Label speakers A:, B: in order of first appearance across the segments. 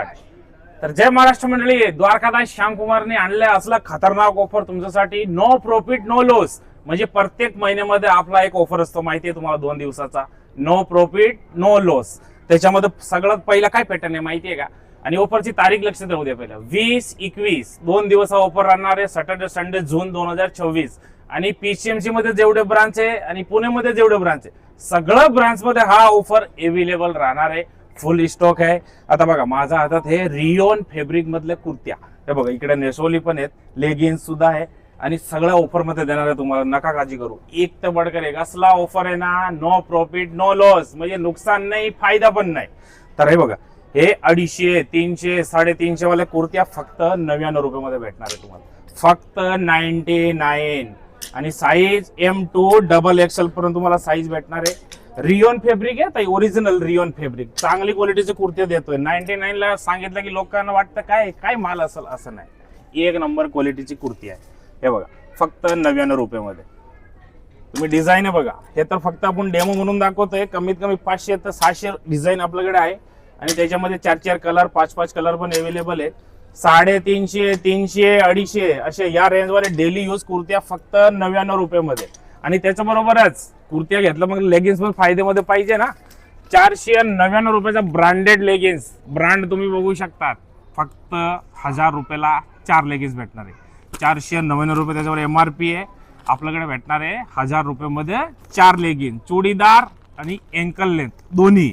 A: Start. तर जय महाराष्ट्र मंडळी, द्वारकादास श्यामकुमारने आणले असला खतरनाक ऑफर तुमच्यासाठी. No profit no loss. म्हणजे प्रत्येक महिन्यामध्ये आपला एक ऑफर असतो, माहितीये तुम्हाला, 2 दिवसाचा. No profit no loss. त्याच्यामध्ये सगळ्यात पहिला काय पॅटर्न आहे माहितीये का? आणि ऑफरची तारीख लक्षात राहू द्या. पहिला 20-21 2 दिवस ऑफर राहणार आहे. सॅटर्डे संडे जून 2024. आणि पीसीएमसी मध्ये जेवढे ब्रांच आहे आणि पुण्यामध्ये जेवढे ब्रांच आहे, सगळं ब्रांच मध्ये हा ऑफर अवेलेबल राहणार आहे. फुल स्टॉक आहे. आता बघा माझ्या हातात हे रिओन फॅब्रिक मधल्या कुर्त्या. हे बघा इकडे नेसोली पण आहेत, लेगिन्स सुद्धा आहे आणि सगळ्या ऑफर मध्ये देणार आहे तुम्हाला. नका काळजी करू. एक तर बडकर एक असला ऑफर आहे ना, नो प्रॉफिट नो लॉस. म्हणजे नुकसान नाही, फायदा पण नाही. तर हे बघा, हे 250, 300, 350 वाल्या कुर्त्या फक्त 99 रुपये भेटणार आहे तुम्हाला. फक्त 99. आणि साईज M2 XXL पर्यंत तुम्हाला साईज भेटणार आहे. रिओन फॅब्रिक आहे, ओरिजिनल रिओन फॅब्रिक. चांगली क्वालिटीचे कुर्ते देतोय. 99 ला सांगितलं की लोकांना वाटतं काय काय माल असेल, असं नाही. एक नंबर क्वालिटीची कुर्ती आहे. हे बघा फक्त 99 रुपयामध्ये. तुम्ही डिझाईन बघा. हे तर फक्त आपण डेमो म्हणून दाखवतोय. कमीत कमी 500 ते 600 डिझाईन आपल्याकडे आहे आणि त्याच्यामध्ये 4-4 कलर, 5-5 कलर पण अवेलेबल आहेत. 350, 300, 250 असे या रेंजवाले डेली यूज कुर्त्या फक्त 99 रुपयामध्ये. आणि त्याच्याबरोबरच कुर्त्या घेतलं मग लेगिन्स पण फायद्यामध्ये पाहिजे ना. 499 रुपयाचा ब्रँडेड लेगिन्स. ब्रँड तुम्ही बघू शकता. फक्त 1000 रुपयाला 4 लेगिन्स भेटणार आहे. 499 रुपये त्याच्यावर MRP आहे. आपल्याकडे भेटणार आहे 1000 रुपयामध्ये 4 लेगिन्स, चुडीदार आणि एंकल लेंथ दोन्ही.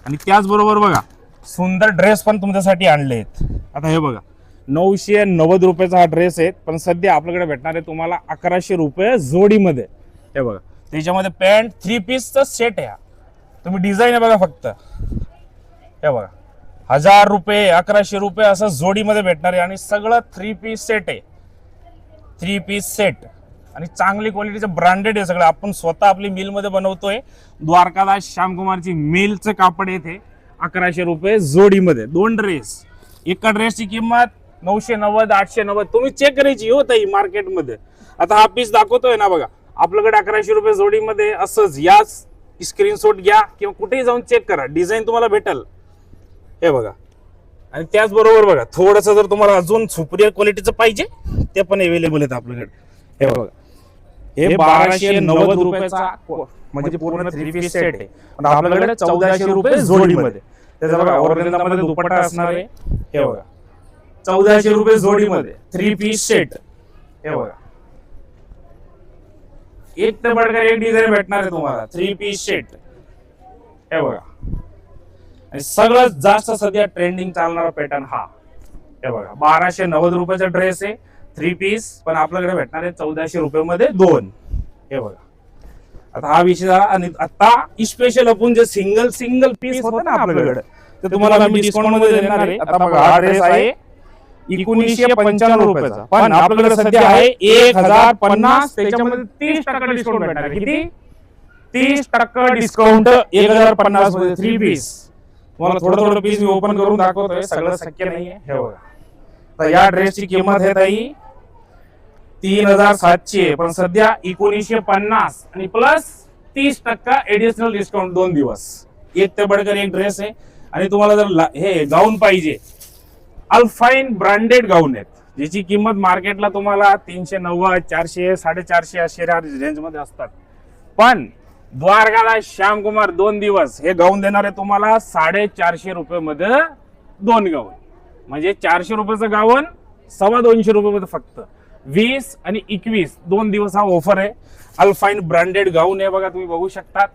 A: आणि त्याचबरोबर बघा सुंदर ड्रेस पण तुमच्यासाठी आणले आहेत. आता हे बघा 990 रुपयाचा हा ड्रेस आहे, पण सध्या आपल्याकडे भेटणार आहे तुम्हाला 1100 रुपये जोडीमध्ये. हे बघा त्याच्यामध्ये पॅन्ट 3 पीसचा सेट आहे. तुम्ही डिझाईन बघा फक्त. हे बघा 1000 रुपये 1100 रुपये असं जोडीमध्ये भेटणार आहे. आणि सगळं 3 पीस सेट आहे. 3 पीस सेट आणि चांगली क्वालिटीचं ब्रँडेड आहे सगळं. आपण स्वतः आपली मिलमध्ये बनवतोय. द्वारकादास श्यामकुमारची मिलचं कापड येते. 1100 रुपये जोडीमध्ये 2 ड्रेस. एका ड्रेसची किंमत 990, 890. तुम्ही चेक करायची हो ताई मार्केटमध्ये. आता हा पीस दाखवतोय ना बघा, आपल्याकडे 1100 रुपये जोडीमध्ये असंच. याच स्क्रीनशॉट घ्या किंवा कुठेही जाऊन चेक करा, डिझाईन तुम्हाला भेटेल. हे बघा. आणि त्याचबरोबर बघा थोडंसं जर तुम्हाला अजून सुपरियर क्वालिटीचं पाहिजे ते पण अवेलेबल आहेत आपल्याकडे. हे बघा हे 1290 रुपयाचा म्हणजे पूर्ण 3 पीस सेट आहे. आणि आपल्याकडे 1400 रुपये जोडीमध्ये. त्याचा बघा ऑर्गेन्झामध्ये दुपट्टा असणार आहे. हे बघा 1400 रुपये जोडीमध्ये 3 पीस सेट. हे बघा एक तर बडकर एक डिझाईन भेटणार आहे तुम्हाला 3 पीस सेट. हे बघा. आणि सगळ्यात जास्त सध्या ट्रेंडिंग चालणारा पॅटर्न हा. हे बघा 1290 रुपयाचा ड्रेस आहे, 3 पीस, पण आपल्याकडे भेटणार आहे 1400 रुपयामध्ये 2. हे बघा. आता हा विषय झाला. आणि आता स्पेशल आपण जे सिंगल पीस होतं ना आपल्याकडे, ते तुम्हाला मी डिस्काउंट मध्ये देणार आहे. आता बघा हा ड्रेस आहे 1995 रुपयाचा, पण आपल्याकडे सध्या आहे 1050. त्याच्यामध्ये 30% डिस्काउंट भेटणार आहे. किती? 30% डिस्काउंट 1050 मध्ये 3 पीस. तुम्हाला थोडं पीस मी ओपन करून दाखवतोय. सगळं शक्य नाहीये. हे बघा. तर या ड्रेसची किंमत आहे ताई 3700, पण सध्या 1950 आणि प्लस 30% एडिशनल डिस्काउंट 2 दिवस. एक ते बडकर एक ड्रेस आहे. आणि तुम्हाला जर हे गाऊन पाहिजे, अल्फाईन ब्रँडेड गाऊन आहेत, ज्याची किंमत मार्केटला तुम्हाला 390, 400, 450 अशा रेंज मध्ये असतात. पण द्वारकादास श्यामकुमार 2 दिवस हे गाऊन देणार आहे तुम्हाला 450 रुपये मध्ये 2 गाऊन. म्हणजे 400 रुपयाचं गाऊन 250 रुपये मध्ये फक्त 20 आणि 21 2 दिवस हा ऑफर आहे. अल्फाईन ब्रँडेड गाऊन आहे बघा, तुम्ही बघू शकतात.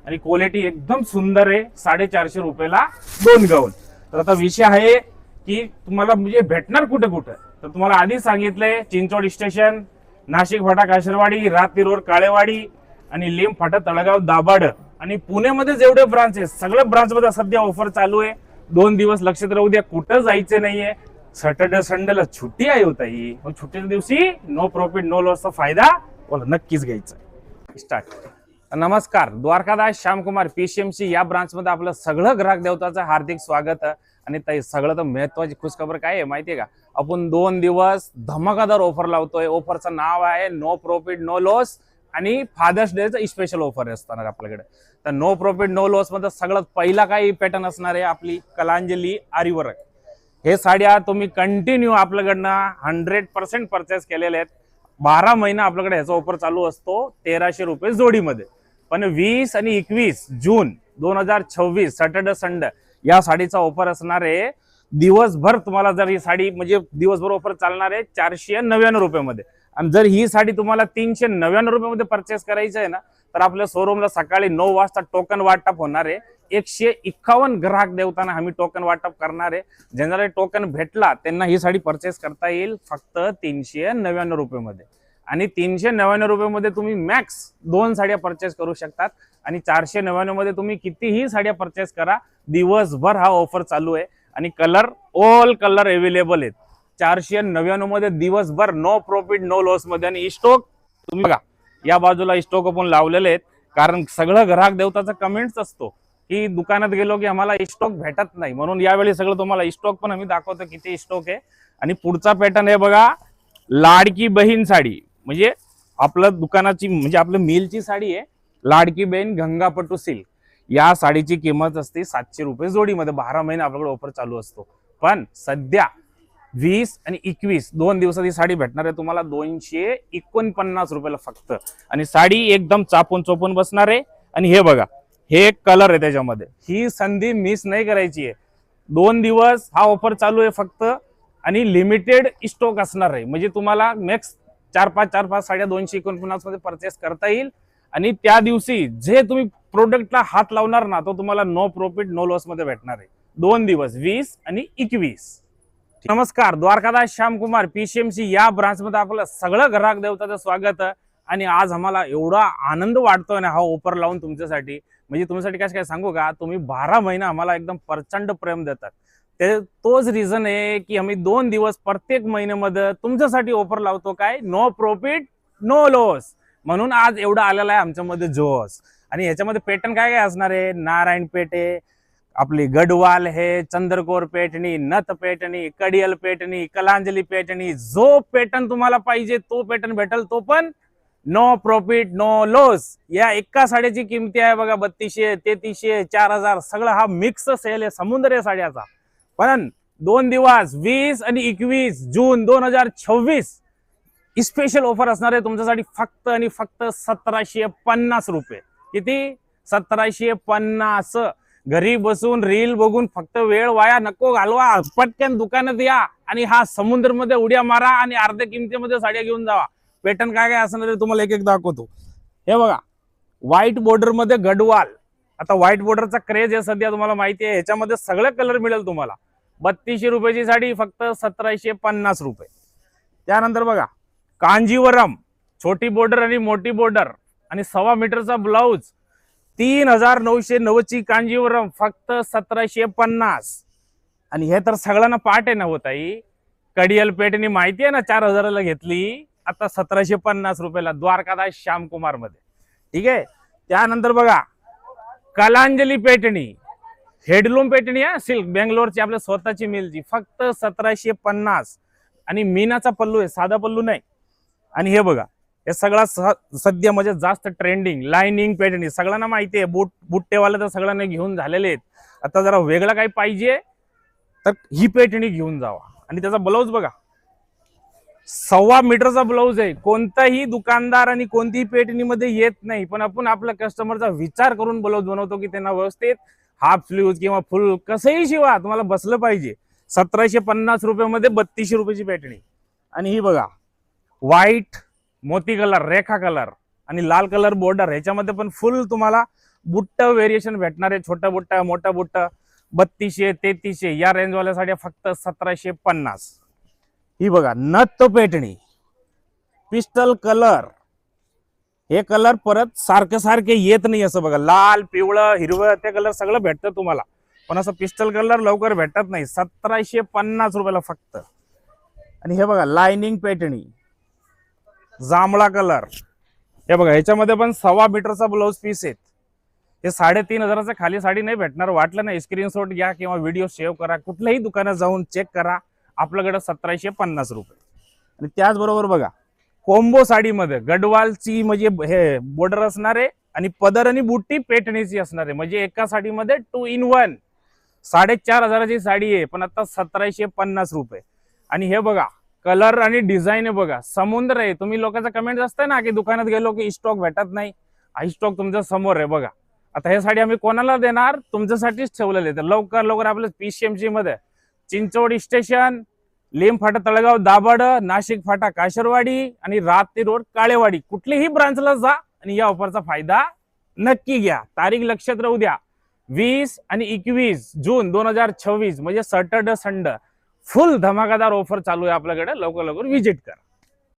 A: आणि क्वालिटी एकदम सुंदर आहे. 450 रुपयाला 2 गाऊन. तर आता विषय आहे की तुम्हाला म्हणजे भेटणार कुठे कुठे. तर तुम्हाला आधी सांगितलंय चिंचवड स्टेशन, नाशिक फाटा काशरवाडी, रात्री रोड काळेवाडी आणि लिंब फाटा तळगाव दाभाड. आणि पुण्यामध्ये जेवढे ब्रांच आहेत सगळ्या ब्रांच मध्ये सध्या ऑफर चालू आहे. 2 दिवस लक्षात राहू द्या. कुठं जायचं नाहीये. सॅटर्डे संडेला सुट्टी आहे होता ही. मग सुट्टीच्या दिवशी नो प्रॉफिट नो लॉसचा फायदा नक्कीच घ्यायचा. स्टार्ट. नमस्कार. द्वारकादास श्यामकुमार पीसीएमसी या ब्रांच मध्ये आपलं सगळं ग्राहक देवताचं हार्दिक स्वागत. आणि सगळं तर महत्वाची खुशखबर काय आहे माहितीये का? आपण 2 दिवस धमाकादार ऑफर लावतोय. ऑफरचं नाव आहे नो प्रॉफिट नो लॉस. आणि फादर्स डेचं स्पेशल ऑफर असणार आपल्याकडे. तर नो प्रॉफिट नो लॉस मध्ये सगळ्यात पहिला काही पॅटर्न असणार आहे आपली कलांजली आरी वर्क. हे साड्या तुम्ही कंटिन्यू आपल्याकडनं 100% परचेस केलेले आहेत. 12 महिना आपल्याकडे ह्याचा ऑफर चालू असतो 1300 रुपये जोडीमध्ये. पण 20 आणि 21 जून 2026 सॅटर्डे संडे या साडीचा ऑफर असणार आहे. दिवसभर तुम्हाला जर ही साडी म्हणजे दिवसभर ऑफर चालणार आहे 499 रुपयामध्ये. आणि जर ही साडी तुम्हाला 399 रुपयामध्ये परचेस करायची आहे ना, तर आपल्या शोरूमला सकाळी 9 वाजता टोकन वाटप होणार आहे. 151 ग्राहक देवताना आम्ही टोकन वाटप करणार आहे. ज्यांना टोकन भेटला त्यांना ही साडी परचेस करता येईल फक्त 399 रुपयामध्ये. आणि 399 रुपयामध्ये तुम्ही मॅक्स 2 साड्या परचेस करू शकतात. आणि 499 मध्ये तुम्ही कितीही साड्या परचेस करा, दिवसभर हा ऑफर चालू आहे. आणि कलर ऑल कलर अवेलेबल आहेत 499 मध्ये दिवसभर, नो प्रॉफिट नो लॉस मध्ये. आणि स्टॉक तुम्ही बघा या बाजूला स्टॉक आपण लावलेले आहेत, कारण सगळं ग्राहक देवताचा कमेंट्स असतो की दुकानात गेलो की आम्हाला स्टॉक भेटत नाही, म्हणून यावेळी सगळं तुम्हाला स्टॉक पण आम्ही दाखवतो किती स्टॉक आहे. आणि पुढचा पॅटर्न आहे बघा, लाडकी बहीण साडी. म्हणजे आपलं दुकानाची म्हणजे आपलं मिलची साडी आहे, लाडकी बहीण गंगापटू सिल्क. या साडीची किंमत असते 700 रुपये जोडीमध्ये. 12 महिने आपल्याकडे ऑफर चालू असतो. पण सध्या 20 आणि 21 2 दिवसात ही साडी भेटणार आहे तुम्हाला 249 रुपयाला फक्त. आणि साडी एकदम चापून चोपून बसणार आहे. आणि हे बघा, हे एक कलर आहे त्याच्यामध्ये. ही संधी मिस नाही करायची आहे. 2 दिवस हा ऑफर चालू आहे फक्त. आणि लिमिटेड स्टॉक असणार आहे. म्हणजे तुम्हाला मॅक्स 4-5 साड्या 249 मध्ये परचेस करता येईल. आणि त्या दिवशी जे तुम्ही प्रोडक्टला हात लावणार ना, तो तुम्हाला नो प्रॉफिट नो लॉस मध्ये भेटणार आहे. 2 दिवस 20 आणि 21. नमस्कार, द्वारकादास श्यामकुमार पीसीएमसी या ब्रांच मध्ये आपलं सगळं ग्राहक देवताचं स्वागत आहे. आणि आज आम्हाला एवढा आनंद वाटतोय ना हा ऑफर लावून तुमच्यासाठी. म्हणजे तुमच्यासाठी काय सांगू का, तुम्ही 12 महिना आम्हाला एकदम प्रचंड प्रेम देतात. तोच रिझन आहे की आम्ही 2 दिवस प्रत्येक महिन्यामध्ये तुमच्यासाठी ऑफर लावतो. काय, नो प्रॉफिट नो लॉस. म्हणून आज एवढा आलेला आहे आमच्यामध्ये जोश. आणि ह्याच्यामध्ये पॅटर्न काय काय असणार आहे, नारायण पेटे, आपली गडवाल है, चंद्रकोर पेटणी, नथ पेटणी, कडियल पेटणी, कलांजली पेटणी. जो पॅटर्न तुम्हाला पाहिजे तो पॅटर्न भेटेल, तो पण नो प्रॉफिट नो लॉस. या एका साड्याची किमती आहे बघा 3200, 3300, 4000. सगळं हा मिक्स सेल आहे, समुद्र आहे साड्याचा. पण 2 दिवस 20 आणि 21 जून 2026 स्पेशल ऑफर असणार आहे तुमच्यासाठी फक्त आणि फक्त 1750 रुपये. किती? 1750. घरी बसून रील बघून फक्त वेळ वाया नको घालवा. पटकन दुकानात या आणि हा समुद्र मध्ये उड्या मारा आणि अर्ध्या किमतीमध्ये साड्या घेऊन जावा. पॅटर्न काय काय असणार आहे तुम्हाला एक एक दाखवतो. हे बघा, व्हाईट बॉर्डर मध्ये गडवाल. आता व्हाईट बॉर्डरचा क्रेज आहे सध्या, तुम्हाला माहिती आहे. ह्याच्यामध्ये सगळे कलर मिळेल तुम्हाला. 3200 रुपयाची साडी फक्त 1750 रुपये. त्यानंतर बघा, कांजीवरम छोटी बॉर्डर आणि मोठी बॉर्डर आणि 1.25 मीटरचा ब्लाउज 3990 ची कांजीवरम फक्त 1750. आणि हे तर सगळ्यांना पाठ आहे ना होताई. कडियल पेटणी माहिती आहे ना 4000 ला घेतली, आता 1750 रुपयाला द्वारकादास श्यामकुमार मध्ये. ठीक आहे. त्यानंतर बघा, कलांजली पेटणी, हेडलूम पेटणी आहे, सिल्क बेंगलोरची आपल्या स्वतःची मिलची, फक्त 1750. आणि मीनाचा पल्लू आहे, साधा पल्लू नाही. आणि हे बघा, हे सगळा सध्या म्हणजे जास्त ट्रेंडिंग लाइनिंग पेटणी. सगळ्यांना माहिती आहे, बुट्टेवाले तर सगळ्यांना घेऊन झालेले आहेत. आता जरा वेगळं काही पाहिजे तर ही पेटणी घेऊन जावा. आणि त्याचा ब्लाऊज बघा, 1.25 मीटरचा ब्लाऊज आहे. कोणताही दुकानदार आणि कोणतीही पेटणीमध्ये येत नाही. पण आपण आपल्या कस्टमरचा विचार करून ब्लाऊज बनवतो की त्यांना व्यवस्थित हाफ स्लीव्ह किंवा फुल कसंही शिवा, तुम्हाला बसलं पाहिजे. 1750 रुपयामध्ये 3200 रुपयाची पेटणी. आणि ही बघा, व्हाईट मोती कलर, रेखा कलर आणि लाल कलर बॉर्डर. ह्याच्यामध्ये पण फुल तुम्हाला बुट्ट व्हेरिएशन भेटणार आहे. छोटा बुट्टा, मोठा बुट्टा. 3200, 3300 या रेंजवाल्या साड्या फक्त 1750. ही बघा, नथ पेटणी, पिस्टल कलर. हे कलर परत सारखे येत नाही. असं बघा, लाल, पिवळं, हिरवं ते कलर सगळं भेटतं तुम्हाला. पण असं पिस्टल कलर लवकर भेटत नाही. 1750 रुपयाला फक्त. आणि हे बघा, लाइनिंग पेटणी, जांभळा कलर. हे बघा, ह्याच्यामध्ये पण 1.25 मीटरचा ब्लाऊज पीस आहेत. हे 3500 खाली साडी नाही भेटणार. वाटलं ना स्क्रीनशॉट घ्या किंवा व्हिडिओ सेव्ह करा, कुठल्याही दुकानात जाऊन चेक करा. आपल्याकडे 1750 रुपये. आणि त्याचबरोबर बघा, कोंबो साडीमध्ये गडवालची म्हणजे हे बॉर्डर असणार आहे आणि पदर आणि बुट्टी पेटणीची असणार आहे. म्हणजे एका साडीमध्ये 2 in 1 4,500ची साडी आहे पण आता 1,750 रुपये. आणि हे बघा कलर आणि डिझाईन आहे बघा, समुद्र आहे. तुम्ही लोकांचा कमेंट असतं ना की दुकानात गेलो की स्टॉक भेटत नाही, हा स्टॉक तुमच्या समोर आहे बघा. आता हे साडी आम्ही कोणाला देणार, तुमच्यासाठीच ठेवलेले. तर लवकर लवकर आपल्या PCMC मध्ये चिंचवड स्टेशन, लेम फाटा तळेगाव दाभाड, नाशिक फाटा काशरवाडी आणि रात्री रोड काळेवाडी, कुठलीही ब्रांचला जा आणि या ऑफरचा फायदा नक्की घ्या. तारीख लक्षात राहू द्या, 20 आणि 21 जून 2026 म्हणजे सॅटर्डे संडे फुल धमाकादार ऑफर चालू आहे आपल्याकडे. लवकर लवकर व्हिजिट करा.